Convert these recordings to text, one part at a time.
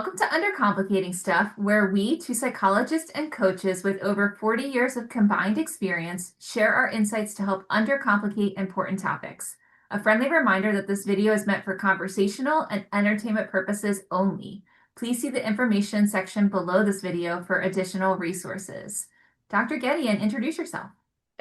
Welcome to Undercomplicating Stuff, where we, two psychologists and coaches with over 40 years of combined experience, share our insights to help undercomplicate important topics. A friendly reminder that this video is meant for conversational and entertainment purposes only. Please see the information section below this video for additional resources. Dr. Gedeon, introduce yourself.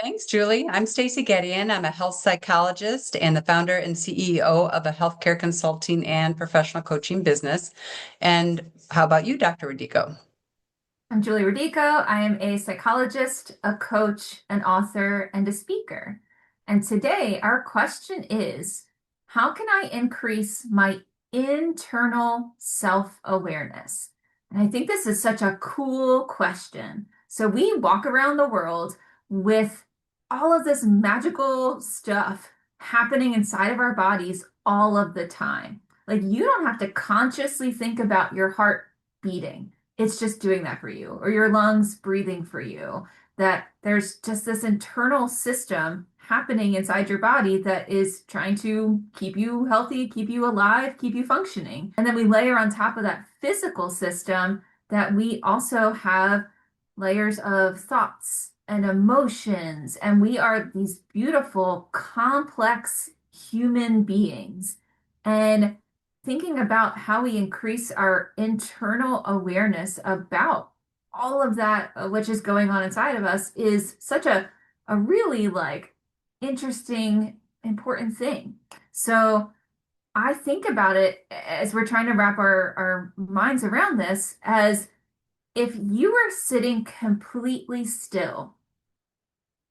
Thanks, Julie. I'm Stacey Gedeon. I'm a health psychologist and the founder and CEO of a healthcare consulting and professional coaching business. And how about you, Dr. Radico? I'm Julie Radico. I am a psychologist, a coach, an author, and a speaker. And today our question is, how can I increase my internal self-awareness? And I think this is such a cool question. So we walk around the world with all of this magical stuff happening inside of our bodies all of the time. Like you don't have to consciously think about your heart beating. It's just doing that for you, or your lungs breathing for you. That there's just this internal system happening inside your body that is trying to keep you healthy, keep you alive, keep you functioning. And then we layer on top of that physical system that we also have layers of thoughts and emotions. And we are these beautiful, complex human beings. And thinking about how we increase our internal awareness about all of that, which is going on inside of us, is such a really interesting, important thing. So I think about it as we're trying to wrap our minds around this as if you were sitting completely still,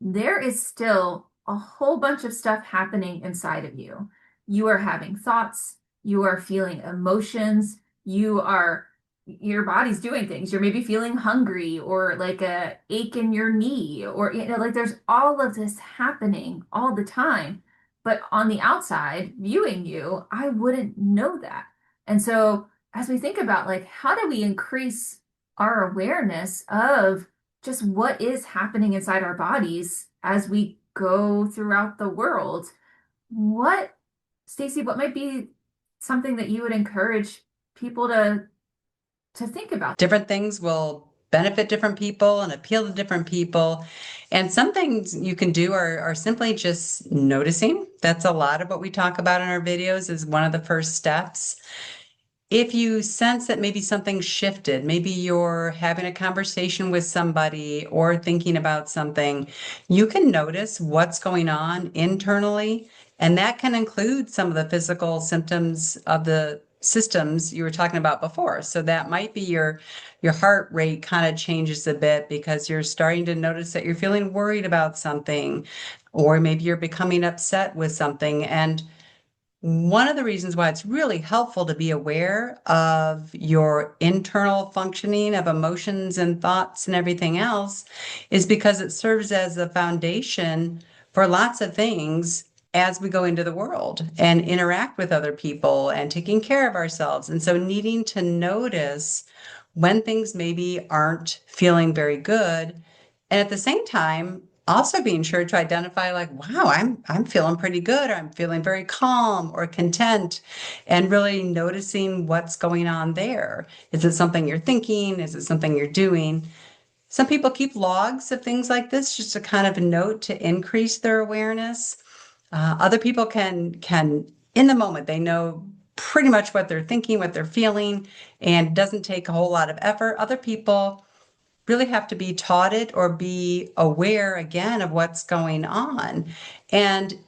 there is still a whole bunch of stuff happening inside of you. You are having thoughts, you are feeling emotions, your body's doing things. You're maybe feeling hungry or like a ache in your knee, or like there's all of this happening all the time. But on the outside, viewing you, I wouldn't know that. And so as we think about like how do we increase our awareness of just what is happening inside our bodies as we go throughout the world, what, Stacey, what might be something that you would encourage people to think about? Different things will benefit different people and appeal to different people. And some things you can do are simply just noticing. That's a lot of what we talk about in our videos is one of the first steps. If you sense that maybe something shifted, maybe you're having a conversation with somebody or thinking about something, you can notice what's going on internally. And that can include some of the physical symptoms of the systems you were talking about before. So that might be your heart rate kind of changes a bit because you're starting to notice that you're feeling worried about something, or maybe you're becoming upset with something. And one of the reasons why it's really helpful to be aware of your internal functioning of emotions and thoughts and everything else is because it serves as a foundation for lots of things as we go into the world and interact with other people and taking care of ourselves. And so needing to notice when things maybe aren't feeling very good. And at the same time, also being sure to identify like, wow, I'm feeling pretty good, or I'm feeling very calm or content, and really noticing what's going on there. Is it something you're thinking? Is it something you're doing? Some people keep logs of things like this just to kind of note to increase their awareness. Other people can in the moment, they know pretty much what they're thinking, what they're feeling, and it doesn't take a whole lot of effort. Other people really have to be taught it or be aware again of what's going on. And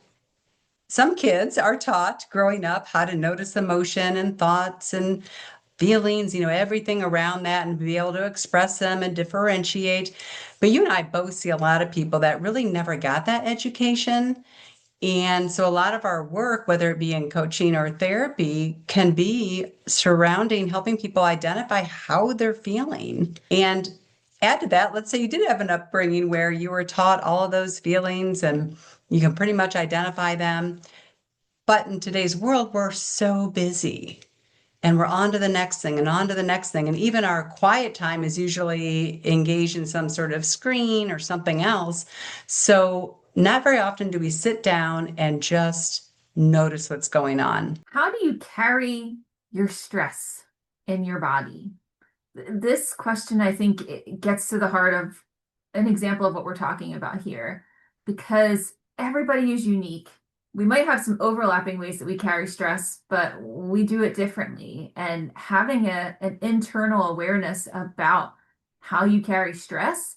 some kids are taught growing up how to notice emotion and thoughts and feelings, everything around that, and be able to express them and differentiate. But you and I both see a lot of people that really never got that education. And so a lot of our work, whether it be in coaching or therapy, can be surrounding helping people identify how they're feeling. And add to that, let's say you did have an upbringing where you were taught all of those feelings and you can pretty much identify them. But in today's world, we're so busy and we're on to the next thing and on to the next thing. And even our quiet time is usually engaged in some sort of screen or something else. So not very often do we sit down and just notice what's going on. How do you carry your stress in your body? This question, I think, it gets to the heart of an example of what we're talking about here, because everybody is unique. We might have some overlapping ways that we carry stress, but we do it differently. And having an internal awareness about how you carry stress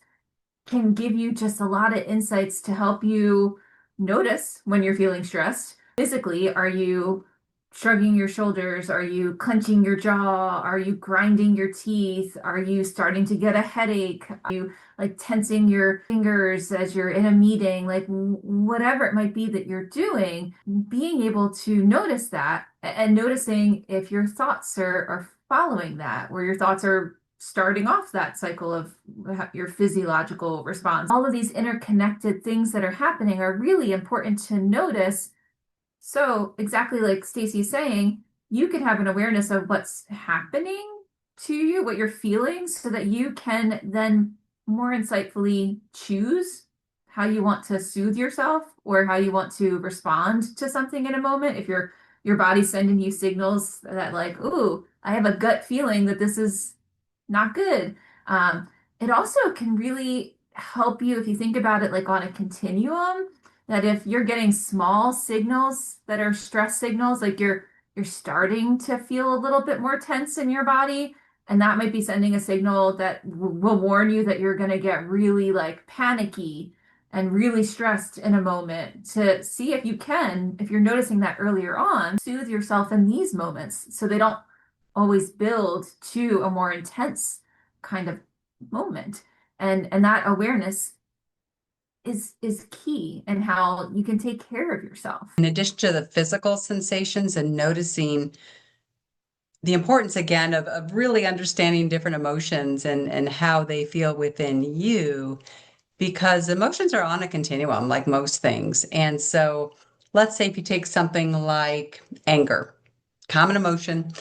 can give you just a lot of insights to help you notice when you're feeling stressed. Physically, are you shrugging your shoulders? Are you clenching your jaw? Are you grinding your teeth? Are you starting to get a headache? Are you like tensing your fingers as you're in a meeting? Like whatever it might be that you're doing, being able to notice that and noticing if your thoughts are following that, where your thoughts are starting off that cycle of your physiological response. All of these interconnected things that are happening are really important to notice. So, exactly like Stacey's saying, you can have an awareness of what's happening to you, what you're feeling, so that you can then more insightfully choose how you want to soothe yourself or how you want to respond to something in a moment. If your body's sending you signals that like, ooh, I have a gut feeling that this is not good. Um, it also can really help you if you think about it like on a continuum, that if you're getting small signals that are stress signals, like you're starting to feel a little bit more tense in your body, and that might be sending a signal that will warn you that you're going to get really like panicky and really stressed in a moment, to see if you can, if you're noticing that earlier on, soothe yourself in these moments so they don't always build to a more intense kind of moment. And that awareness is key in how you can take care of yourself. In addition to the physical sensations and noticing the importance again of really understanding different emotions and how they feel within you, because emotions are on a continuum like most things. And so let's say if you take something like anger, common emotion,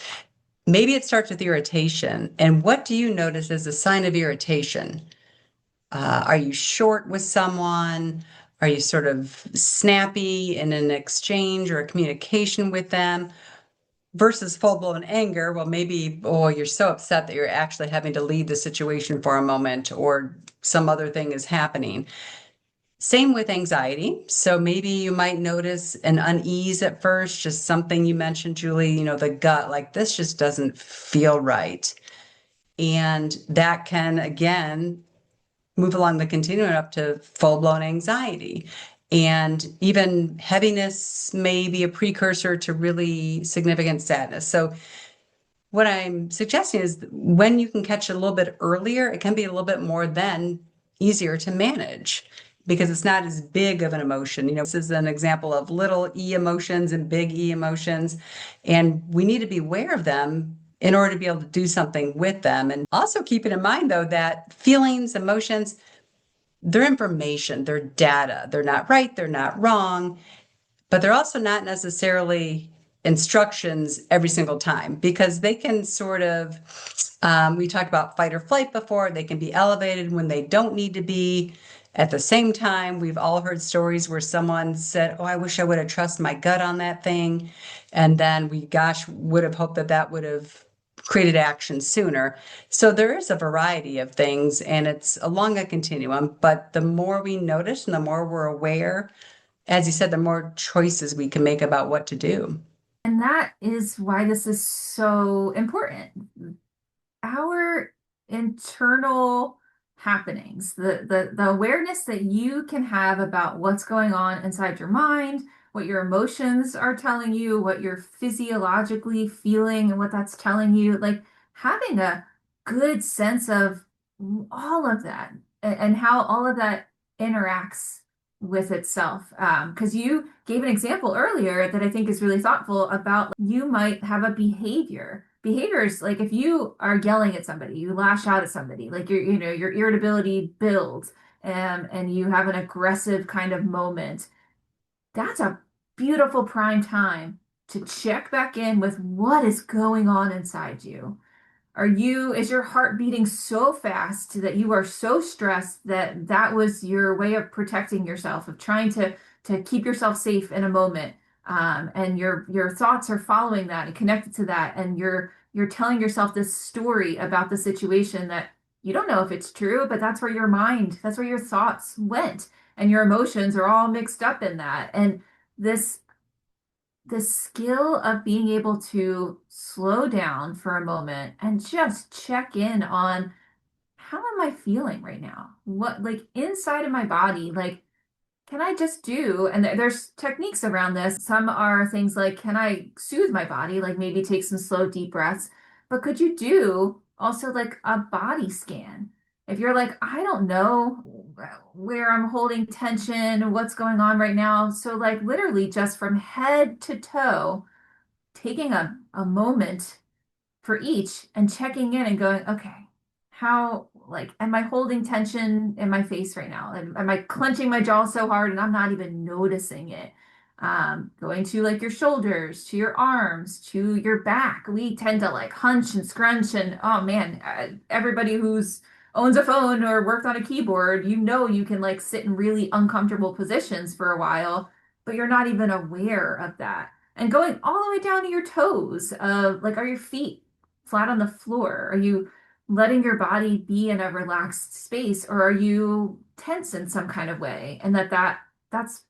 maybe it starts with irritation. And what do you notice as a sign of irritation? Are you short with someone? Are you sort of snappy in an exchange or a communication with them? Versus full-blown anger, well, maybe, oh, you're so upset that you're actually having to leave the situation for a moment or some other thing is happening. Same with anxiety. So maybe you might notice an unease at first, just something you mentioned, Julie, the gut, like this just doesn't feel right. And that can, again, move along the continuum up to full-blown anxiety. And even heaviness may be a precursor to really significant sadness. So what I'm suggesting is when you can catch it a little bit earlier, it can be a little bit more then easier to manage because it's not as big of an emotion. This is an example of little e emotions and big E emotions, and we need to be aware of them in order to be able to do something with them. And also keeping in mind, though, that feelings, emotions, they're information, they're data. They're not right, they're not wrong, but they're also not necessarily instructions every single time because they can sort of, we talked about fight or flight before, they can be elevated when they don't need to be. At the same time, we've all heard stories where someone said, oh, I wish I would have trusted my gut on that thing. And then we, gosh, would have hoped that that would have created action sooner. So there is a variety of things and it's along a continuum, but the more we notice and the more we're aware, as you said, the more choices we can make about what to do. And that is why this is so important. Our internal happenings, the awareness that you can have about what's going on inside your mind, what your emotions are telling you, what you're physiologically feeling, and what that's telling you, like having a good sense of all of that and how all of that interacts with itself. Because you gave an example earlier that I think is really thoughtful about you might have a behavior. Behaviors like if you are yelling at somebody, you lash out at somebody, like your irritability builds, and you have an aggressive kind of moment. That's a beautiful prime time to check back in with what is going on inside you. Is your heart beating so fast that you are so stressed that that was your way of protecting yourself, of trying to keep yourself safe in a moment? And your thoughts are following that and connected to that, and you're telling yourself this story about the situation that you don't know if it's true, but that's where your mind, that's where your thoughts went, and your emotions are all mixed up in that. And this the skill of being able to slow down for a moment and just check in on how am I feeling right now? What, like inside of my body, like, can I just do, and there's techniques around this. Some are things like, can I soothe my body? Like maybe take some slow, deep breaths. But could you do also like a body scan? If you're like, I don't know where I'm holding tension, what's going on right now. So, like, literally just from head to toe, taking a moment for each and checking in and going, okay, how, like, am I holding tension in my face right now? Am I clenching my jaw so hard and I'm not even noticing it? Going to like your shoulders, to your arms, to your back. We tend to like hunch and scrunch and oh man, everybody who's owns a phone or worked on a keyboard, you know you can like sit in really uncomfortable positions for a while, but you're not even aware of that. And going all the way down to your toes, like are your feet flat on the floor? Are you letting your body be in a relaxed space, or are you tense in some kind of way? And that's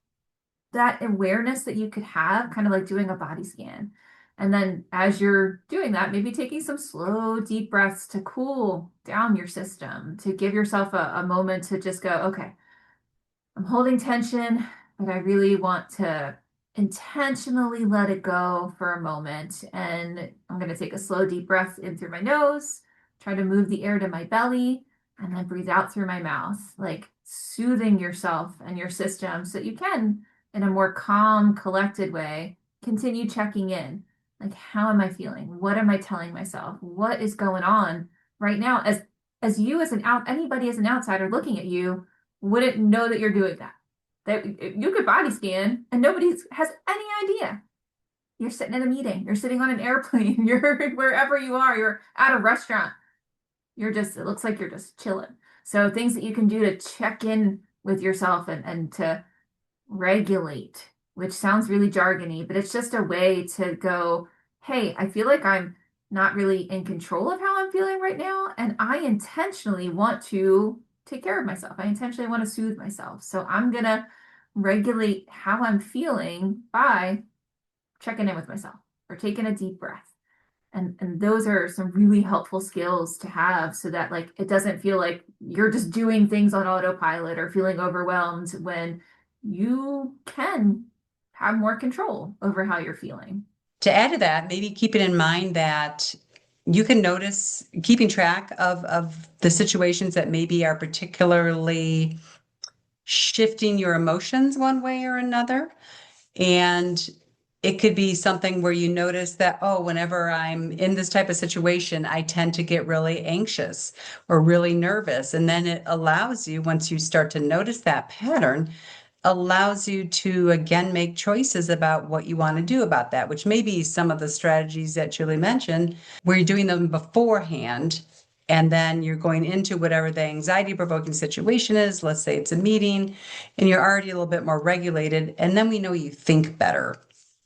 that awareness that you could have, kind of like doing a body scan. And then as you're doing that, maybe taking some slow, deep breaths to cool down your system, to give yourself a moment to just go, okay, I'm holding tension, but I really want to intentionally let it go for a moment. And I'm going to take a slow, deep breath in through my nose, try to move the air to my belly, and then breathe out through my mouth, like soothing yourself and your system so that you can, in a more calm, collected way, continue checking in. Like, how am I feeling? What am I telling myself? What is going on right now? As you as an out anybody as an outsider looking at you wouldn't know that you're doing that. That you could body scan and nobody has any idea. You're sitting in a meeting, you're sitting on an airplane, you're wherever you are, you're at a restaurant. You're just, it looks like you're just chilling. So things that you can do to check in with yourself and to regulate, which sounds really jargony, but it's just a way to go, hey, I feel like I'm not really in control of how I'm feeling right now. And I intentionally want to take care of myself. I intentionally want to soothe myself. So I'm going to regulate how I'm feeling by checking in with myself or taking a deep breath. And those are some really helpful skills to have so that like it doesn't feel like you're just doing things on autopilot or feeling overwhelmed when you can have more control over how you're feeling. To add to that, maybe keeping in mind that you can notice keeping track of the situations that maybe are particularly shifting your emotions one way or another. And it could be something where you notice that, oh, whenever I'm in this type of situation, I tend to get really anxious or really nervous. And then it allows you, once you start to notice that pattern, allows you to again make choices about what you want to do about that, which may be some of the strategies that Julie mentioned, where you're doing them beforehand. And then you're going into whatever the anxiety provoking situation is. Let's say it's a meeting and you're already a little bit more regulated. And then we know you think better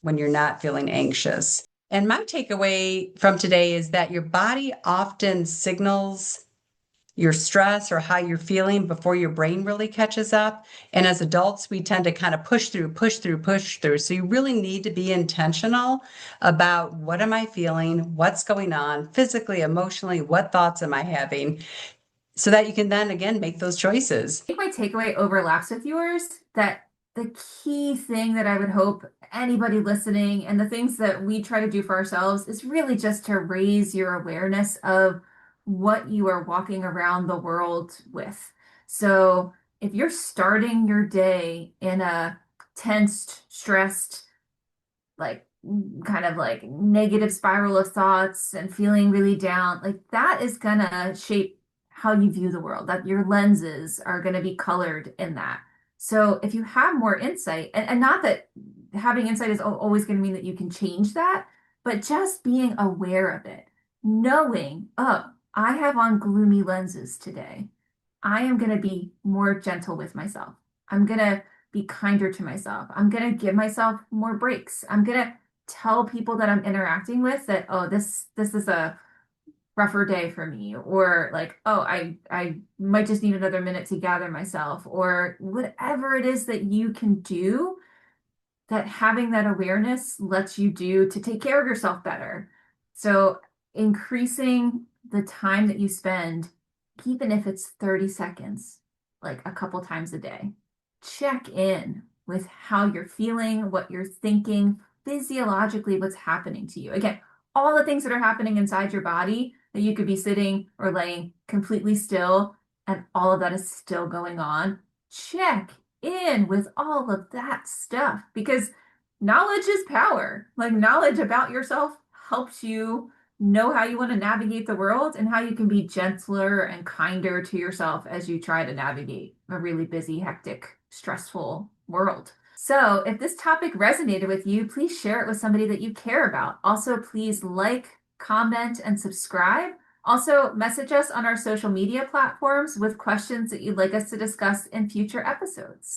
when you're not feeling anxious. And my takeaway from today is that your body often signals your stress or how you're feeling before your brain really catches up. And as adults, we tend to kind of push through, push through, push through. So you really need to be intentional about what am I feeling, what's going on physically, emotionally, what thoughts am I having, so that you can then again make those choices. I think my takeaway overlaps with yours, that the key thing that I would hope anybody listening and the things that we try to do for ourselves is really just to raise your awareness of what you are walking around the world with. So if you're starting your day in a tensed, stressed, like kind of like negative spiral of thoughts and feeling really down, like that is gonna shape how you view the world, that your lenses are gonna be colored in that. So if you have more insight, and not that having insight is always gonna mean that you can change that, but just being aware of it, knowing, oh, I have on gloomy lenses today. I am going to be more gentle with myself. I'm going to be kinder to myself. I'm going to give myself more breaks. I'm going to tell people that I'm interacting with that, oh, this is a rougher day for me, or like, oh, I might just need another minute to gather myself, or whatever it is that you can do, that having that awareness lets you do to take care of yourself better. So increasing the time that you spend, even if it's 30 seconds, like a couple times a day, check in with how you're feeling, what you're thinking, physiologically, what's happening to you. Again, all the things that are happening inside your body that you could be sitting or laying completely still, and all of that is still going on. Check in with all of that stuff because knowledge is power. Like, knowledge about yourself helps you know how you want to navigate the world and how you can be gentler and kinder to yourself as you try to navigate a really busy, hectic, stressful world. So, if this topic resonated with you, please share it with somebody that you care about. Also, please like, comment, and subscribe. Also, message us on our social media platforms with questions that you'd like us to discuss in future episodes.